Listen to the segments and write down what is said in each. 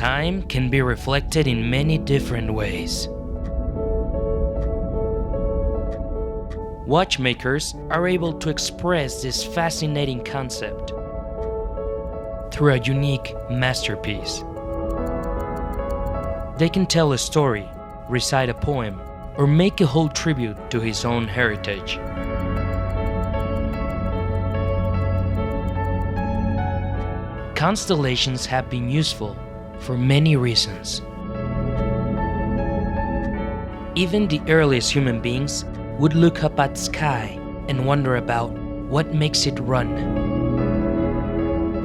Time can be reflected in many different ways. Watchmakers are able to express this fascinating concept through a unique masterpiece. They can tell a story, recite a poem, or make a whole tribute to his own heritage. Constellations have been useful for many reasons. Even the earliest human beings would look up at the sky and wonder about what makes it run.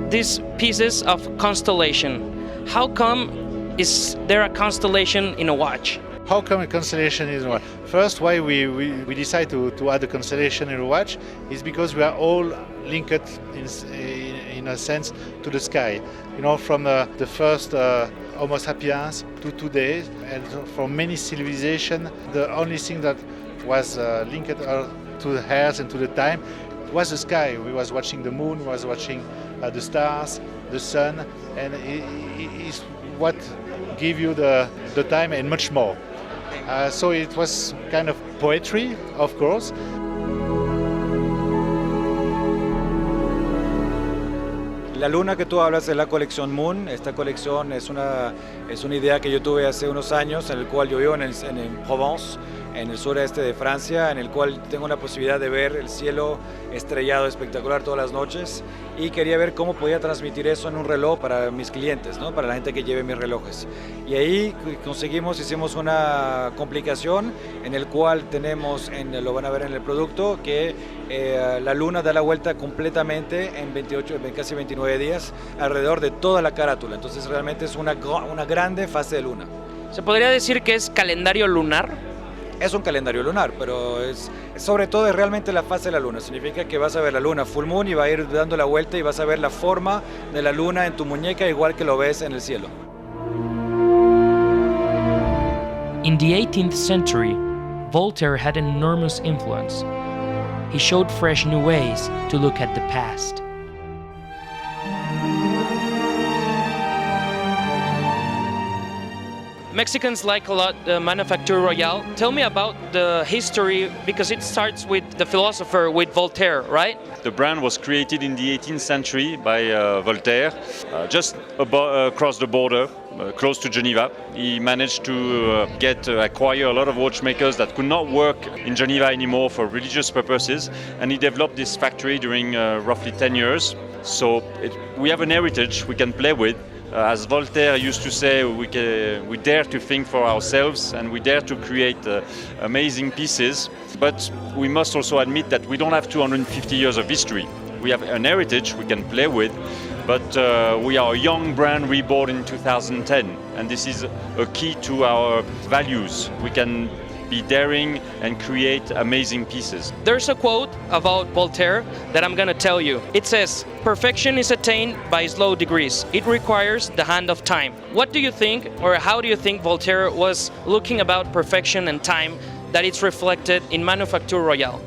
These pieces of constellation, how come is there a constellation in a watch? How come a constellation is one? First, why we decide to add a constellation in a watch is because we are all linked in a sense to the sky. You know, from the first Homo sapiens to today, and for many civilizations, the only thing that was linked to the earth and to the time was the sky. We was watching the moon, we was watching the stars, the sun, and it is what give you the time and much more. So it was kind of poetry, of course. La luna que tú hablas es la colección Moon. Esta colección es una idea que yo tuve hace unos años, en el cual yo vivo en Provence, en el sureste de Francia, en el cual tengo la posibilidad de ver el cielo estrellado espectacular todas las noches, y quería ver cómo podía transmitir eso en un reloj para mis clientes, ¿no? Para la gente que lleve mis relojes. Y ahí hicimos una complicación en el cual tenemos, lo van a ver en el producto, que la luna da la vuelta completamente en casi 29 días alrededor de toda la carátula. Entonces realmente es una grande fase de luna. ¿Se podría decir que es calendario lunar? Es un calendario lunar, pero sobre todo es realmente la fase de la luna. Significa que vas a ver la luna full moon y va a ir dando la vuelta y vas a ver la forma de la luna en tu muñeca igual que lo ves en el cielo. In the 18th century, Voltaire had an enormous influence. He showed fresh new ways to look at the past. Mexicans like a lot the Manufacture Royale. Tell me about the history, because it starts with the philosopher, with Voltaire, right? The brand was created in the 18th century by Voltaire, just across the border, close to Geneva. He managed to acquire a lot of watchmakers that could not work in Geneva anymore for religious purposes, and he developed this factory during roughly 10 years. So we have an heritage we can play with. As Voltaire used to say, we dare to think for ourselves and we dare to create amazing pieces, but we must also admit that we don't have 250 years of history. We have an heritage we can play with, but we are a young brand reborn in 2010, and this is a key to our values. We can be daring and create amazing pieces. There's a quote about Voltaire that I'm gonna tell you. It says, "Perfection is attained by slow degrees. It requires the hand of time." What do you think, or how do you think Voltaire was looking about perfection and time, that it's reflected in Manufacture Royale?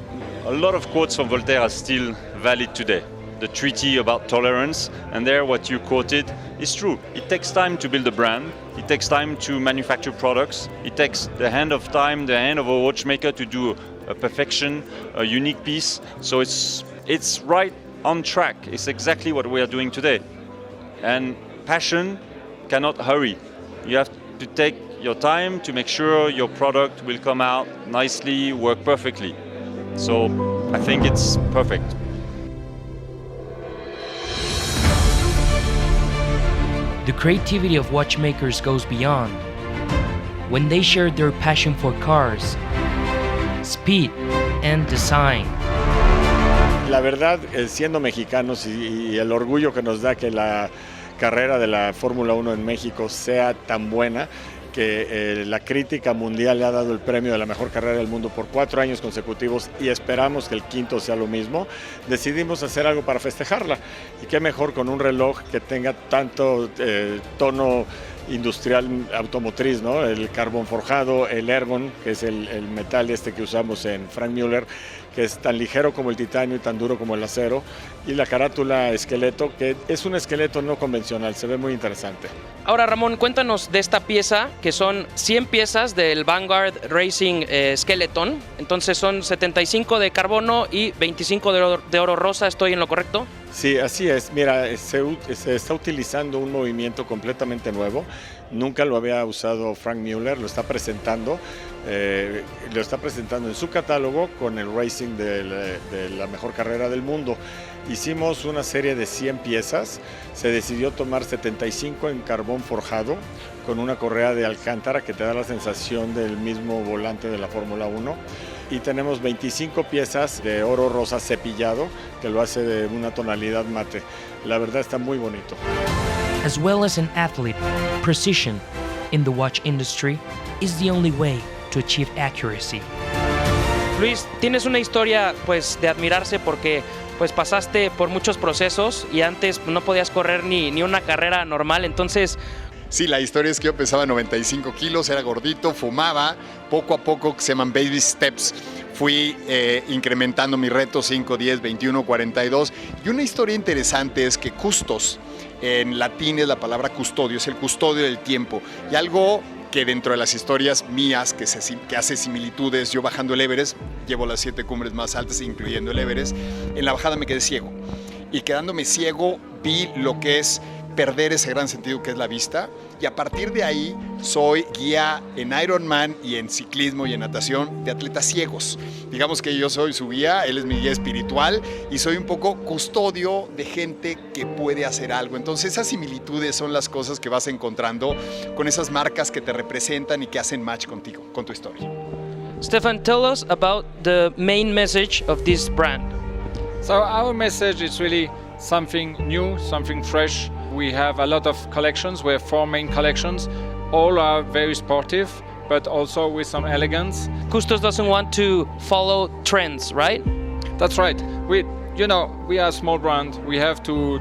A lot of quotes from Voltaire are still valid today. The treaty about tolerance, and there what you quoted is true. It takes time to build a brand. It takes time to manufacture products. It takes the hand of time, the hand of a watchmaker to do a perfection, a unique piece. So it's right on track. It's exactly what we are doing today. And passion cannot hurry. You have to take your time to make sure your product will come out nicely, work perfectly. So I think it's perfect. The creativity of watchmakers goes beyond. When they share their passion for cars, speed, and design. La verdad, siendo mexicanos y el orgullo que nos da que la carrera de la Fórmula 1 en México sea tan buena, que la crítica mundial le ha dado el premio de la mejor carrera del mundo por 4 años consecutivos y esperamos que el quinto sea lo mismo, decidimos hacer algo para festejarla. Y qué mejor con un reloj que tenga tanto tono industrial automotriz, ¿no? El carbón forjado, el ergon, que es el metal que usamos en Frank Muller, que es tan ligero como el titanio y tan duro como el acero, y la carátula esqueleto, que es un esqueleto no convencional, se ve muy interesante. Ahora, Ramón, cuéntanos de esta pieza, que son 100 piezas del Vanguard Racing Skeleton. Entonces son 75 de carbono y 25 de oro rosa, ¿estoy en lo correcto? Sí, así es. Mira, se está utilizando un movimiento completamente nuevo. Nunca lo había usado Frank Mueller, lo está presentando en su catálogo con el Racing de la mejor carrera del mundo. Hicimos una serie de 100 piezas, se decidió tomar 75 en carbón forjado con una correa de alcántara que te da la sensación del mismo volante de la Fórmula 1, y tenemos 25 piezas de oro rosa cepillado que lo hace de una tonalidad mate. La verdad está muy bonito. As well as an athlete, precision in the watch industry is the only way to achieve accuracy. Luis, tienes una historia pues de admirarse porque pues pasaste por muchos procesos y antes no podías correr ni una carrera normal, entonces... Sí, la historia es que yo pesaba 95 kilos, era gordito, fumaba, poco a poco, que se llaman baby steps, fui incrementando mi reto 5, 10, 21, 42, y una historia interesante es que custos, en latín es la palabra custodio, es el custodio del tiempo, y algo que dentro de las historias mías, que hace similitudes, yo bajando el Everest, llevo las 7 cumbres más altas, incluyendo el Everest, en la bajada me quedé ciego, y quedándome ciego vi lo que es perder ese gran sentido que es la vista, y a partir de ahí soy guía en Ironman y en ciclismo y en natación de atletas ciegos. Digamos que yo soy su guía, él es mi guía espiritual y soy un poco custodio de gente que puede hacer algo. Entonces esas similitudes son las cosas que vas encontrando con esas marcas que te representan y que hacen match contigo, con tu historia. Stefan, tell us about the main message of this brand. So our message is really something new, something fresh. We have a lot of collections. We have 4 main collections. All are very sportive, but also with some elegance. Cvstos doesn't want to follow trends, right? That's right. We are a small brand. We have to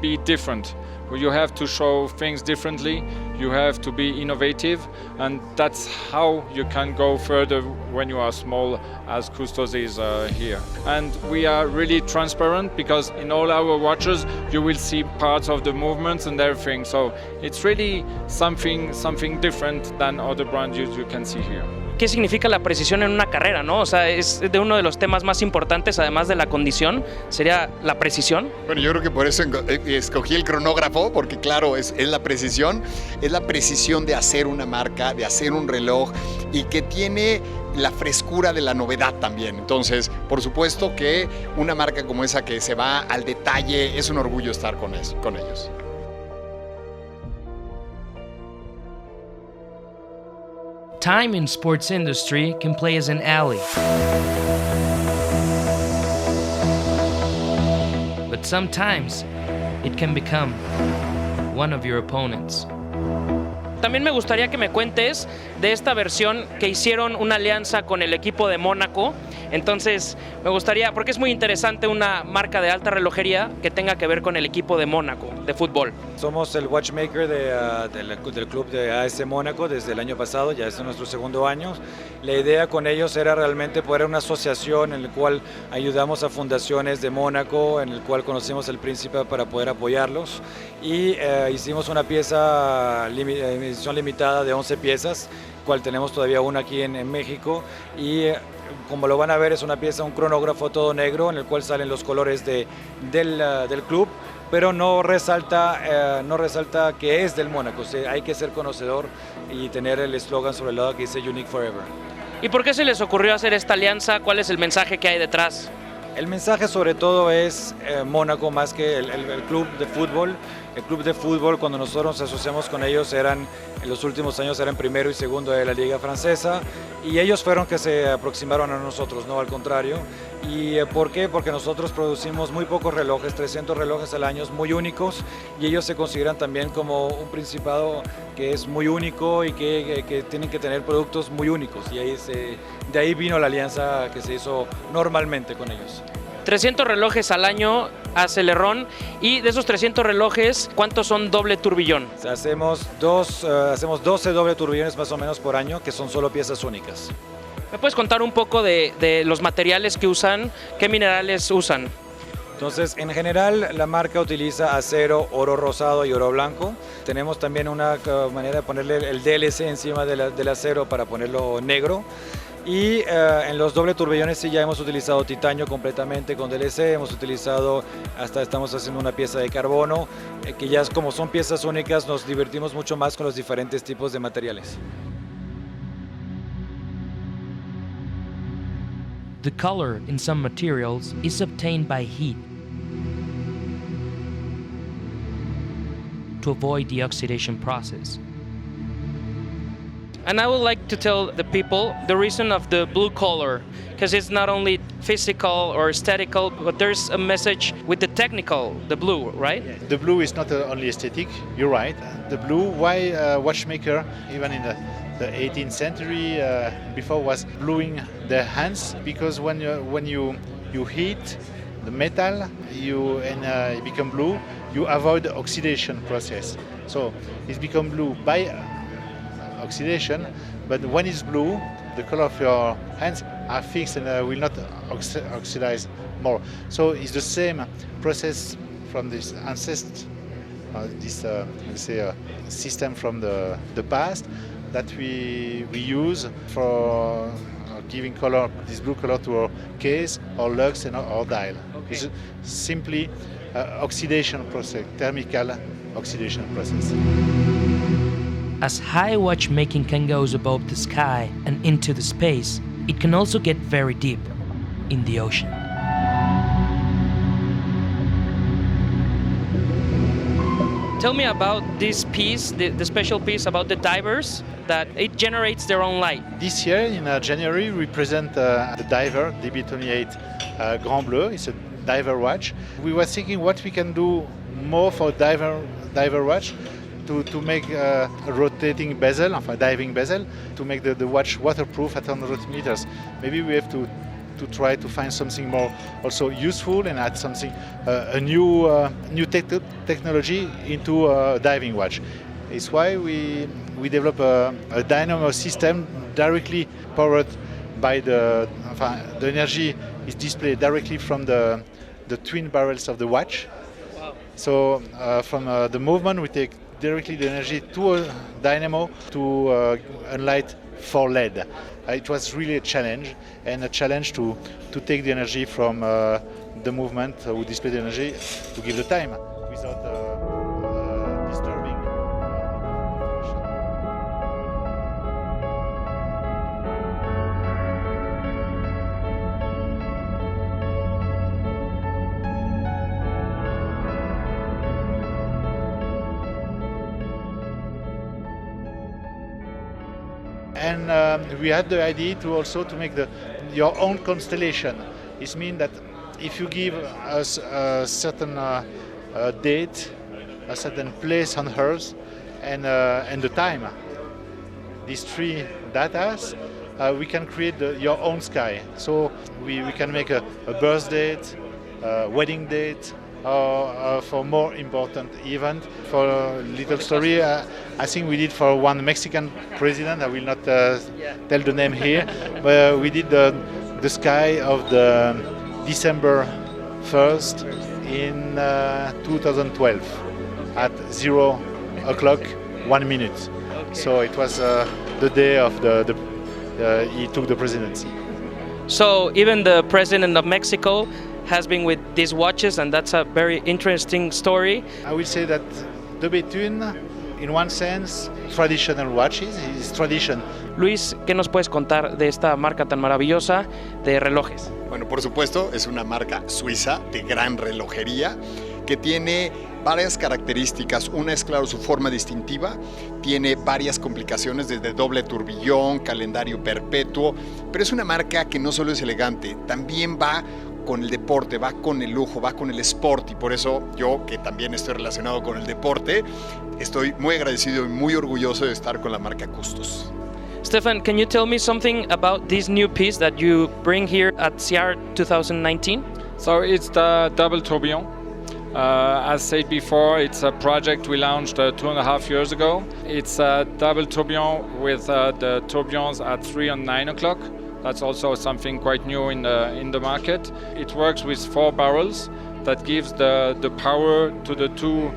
be different. You have to show things differently. You have to be innovative, and that's how you can go further when you are small, as Cvstos is here. And we are really transparent because in all our watches you will see parts of the movements and everything. So it's really something different than other brands you can see here. ¿Qué significa la precisión en una carrera, no? O sea, es de uno de los temas más importantes, además de la condición, sería la precisión. Bueno, yo creo que por eso escogí el cronógrafo, porque claro, es la precisión de hacer una marca, de hacer un reloj y que tiene la frescura de la novedad también. Entonces, por supuesto que una marca como esa que se va al detalle, es un orgullo estar con ellos. Time in sports industry can play as an ally. But sometimes it can become one of your opponents. También me gustaría que me cuentes de esta versión que hicieron una alianza con el equipo de Mónaco. Entonces, me gustaría, porque es muy interesante una marca de alta relojería que tenga que ver con el equipo de Mónaco, de fútbol. Somos el watchmaker del club de AS Mónaco desde el año pasado, ya es nuestro segundo año. La idea con ellos era realmente poder una asociación en la cual ayudamos a fundaciones de Mónaco, en el cual conocimos el príncipe para poder apoyarlos. Y hicimos una pieza, edición limitada de 11 piezas, cual tenemos todavía una aquí en México. Y como lo van a ver, es una pieza, un cronógrafo todo negro en el cual salen los colores del club, pero no resalta que es del Mónaco. O sea, hay que ser conocedor y tener el eslogan sobre el lado que dice Unique Forever. ¿Y por qué se les ocurrió hacer esta alianza? ¿Cuál es el mensaje que hay detrás? El mensaje sobre todo es Mónaco más que el club de fútbol. El club de fútbol, cuando nosotros nos asociamos con ellos, en los últimos años eran primero y segundo de la liga francesa, y ellos fueron que se aproximaron a nosotros, no al contrario. ¿Y por qué? Porque nosotros producimos muy pocos relojes, 300 relojes al año, muy únicos, y ellos se consideran también como un principado que es muy único y que tienen que tener productos muy únicos, y de ahí vino la alianza que se hizo normalmente con ellos. 300 relojes al año hace Lerrón, y de esos 300 relojes, ¿cuántos son doble turbillón? O sea, hacemos 12 doble turbillones más o menos por año, que son solo piezas únicas. ¿Me puedes contar un poco de los materiales que usan? ¿Qué minerales usan? Entonces, en general, la marca utiliza acero, oro rosado y oro blanco. Tenemos también una manera de ponerle el DLC encima del acero para ponerlo negro. Y en los doble turbillones sí ya hemos utilizado titanio completamente con DLC, hemos utilizado, hasta estamos haciendo una pieza de carbono, que ya como son piezas únicas nos divertimos mucho más con los diferentes tipos de materiales. The color in some materials is obtained by heat to avoid the oxidation process. And I would like to tell the people the reason of the blue color, because it's not only physical or aesthetical, but there's a message with the technical, the blue, right? The blue is not only aesthetic, you're right. The blue, why watchmaker, even in the 18th century, before was bluing their hands, because when you heat the metal, it become blue, you avoid the oxidation process. So it's become blue by oxidation, but when it's blue, the color of your hands are fixed and will not oxidize more. So it's the same process from this ancestor, system from the past that we use for giving color, this blue color to our case, our lugs and our dial. Okay. It's simply oxidation process, thermical oxidation process. As high watchmaking can go above the sky and into the space, it can also get very deep in the ocean. Tell me about this piece, the special piece about the divers, that it generates their own light. This year in January we present the diver DB28 Grand Bleu. It's a diver watch. We were thinking what we can do more for diver watch to make a rotating bezel, a diving bezel, to make the watch waterproof at 100 meters. Maybe we have to try to find something more also useful and add something, a new technology into a diving watch. It's why we develop a dynamo system directly powered by the energy is displayed directly from the twin barrels of the watch. Wow. So from the movement we take directly the energy to a dynamo to unlight 4 LED. It was really a challenge, and a challenge to take the energy from the movement, we display the energy to give the time without disturbing the function. And we had the idea to also to make your own constellation. It means that if you give us a certain date, a certain place on Earth, and the time, these 3 datas, we can create your own sky. So we can make a birth date, a wedding date, or for more important event. For a little story, I think we did for one Mexican president, I will not tell the name here, but we did the sky of the December 1st in 2012 at 0 o'clock 1 minute. Okay. So it was the day of he took the presidency. So even the president of Mexico has been with these watches, and that's a very interesting story. I will say that the Betune, in one sense, traditional watches, is tradition. Luis, ¿qué nos puedes contar de esta marca tan maravillosa de relojes? Bueno, por supuesto, es una marca suiza de gran relojería que tiene varias características. Una es, claro, su forma distintiva, tiene varias complicaciones desde doble turbillón, calendario perpetuo, pero es una marca que no solo es elegante, también va con el deporte, va con el lujo, va con el sport, y por eso yo, que también estoy relacionado con el deporte, estoy muy agradecido y muy orgulloso de estar con la marca Cvstos. Stefan, can you tell me something about this new piece that you bring here at CR 2019? So it's the double tourbillon. As said before, it's a project we launched 2.5 years ago. It's a double tourbillon with the tourbillons at 3 and 9 o'clock. That's also something quite new in the market. It works with 4 barrels that gives the power to the 2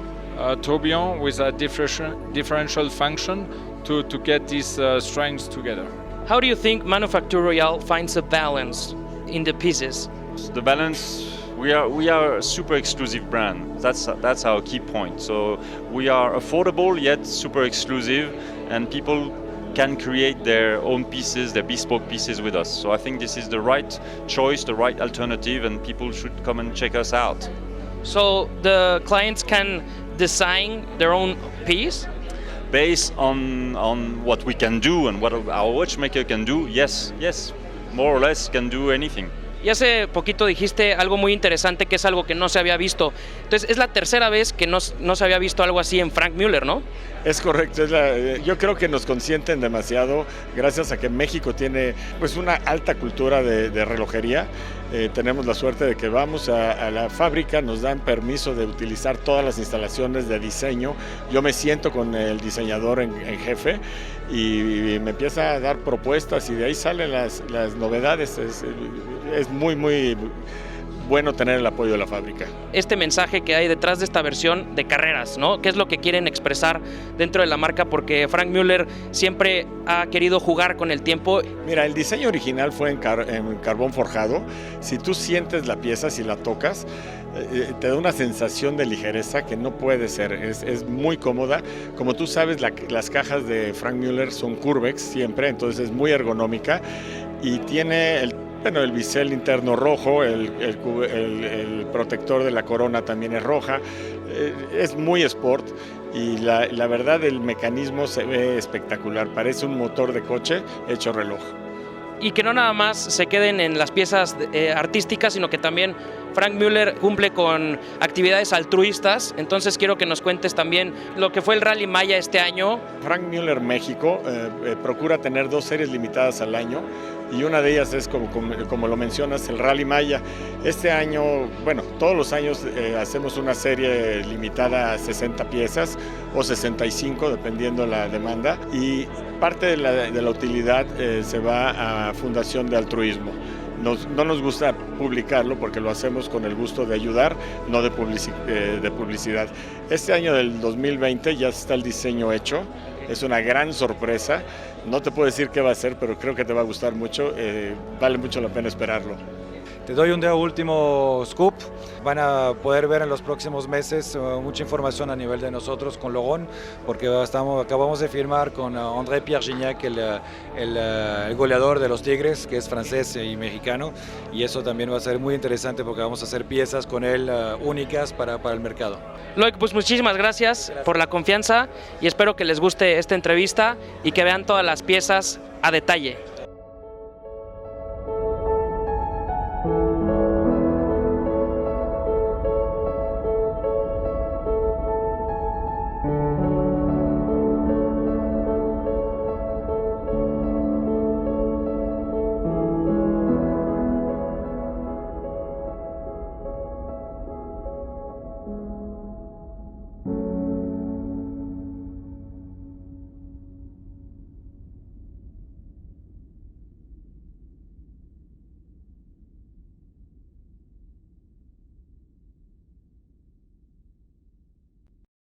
tourbillons with a differential function to get these strengths together. How do you think Manufacture Royale finds a balance in the pieces? The balance, we are a super exclusive brand. That's our key point. So we are affordable yet super exclusive, and people can create their own pieces, their bespoke pieces with us. So I think this is the right choice, the right alternative, and people should come and check us out. So the clients can design their own piece? Based on what we can do and what our watchmaker can do, yes, more or less can do anything. Y hace poquito dijiste algo muy interesante, que es algo que no se había visto. Entonces, es la tercera vez que no se había visto algo así en Frank Müller, ¿no? Es correcto, yo creo que nos consienten demasiado gracias a que México tiene pues una alta cultura de relojería. Tenemos la suerte de que vamos a la fábrica, nos dan permiso de utilizar todas las instalaciones de diseño. Yo me siento con el diseñador en jefe y me empieza a dar propuestas y de ahí salen las novedades. Es muy bueno tener el apoyo de la fábrica. Este mensaje que hay detrás de esta versión de carreras, ¿no? ¿Qué es lo que quieren expresar dentro de la marca? Porque Frank Müller siempre ha querido jugar con el tiempo. Mira, el diseño original fue en carbón forjado. Si tú sientes la pieza, si la tocas, te da una sensación de ligereza que no puede ser. Es muy cómoda. Como tú sabes, las cajas de Frank Müller son curvex siempre, entonces es muy ergonómica y tiene el bisel interno rojo, el protector de la corona también es roja, es muy sport y la verdad el mecanismo se ve espectacular, parece un motor de coche hecho reloj. Y que no nada más se queden en las piezas artísticas, sino que también Frank Müller cumple con actividades altruistas. Entonces quiero que nos cuentes también lo que fue el Rally Maya este año. Frank Müller México procura tener 2 series limitadas al año y una de ellas es, como lo mencionas, el Rally Maya. Este año, todos los años hacemos una serie limitada a 60 piezas o 65, dependiendo la demanda, y parte de la utilidad se va a Fundación de Altruismo. No nos gusta publicarlo porque lo hacemos con el gusto de ayudar, no de publicidad. Este año del 2020 ya está el diseño hecho, es una gran sorpresa. No te puedo decir qué va a ser, pero creo que te va a gustar mucho, vale mucho la pena esperarlo. Te doy un último scoop. Van a poder ver en los próximos meses mucha información a nivel de nosotros con Logón, porque acabamos de firmar con Pierre Jacques, el goleador de los Tigres, que es francés y mexicano, y eso también va a ser muy interesante porque vamos a hacer piezas con él únicas para el mercado. Loic, pues muchísimas gracias por la confianza y espero que les guste esta entrevista y que vean todas las piezas a detalle.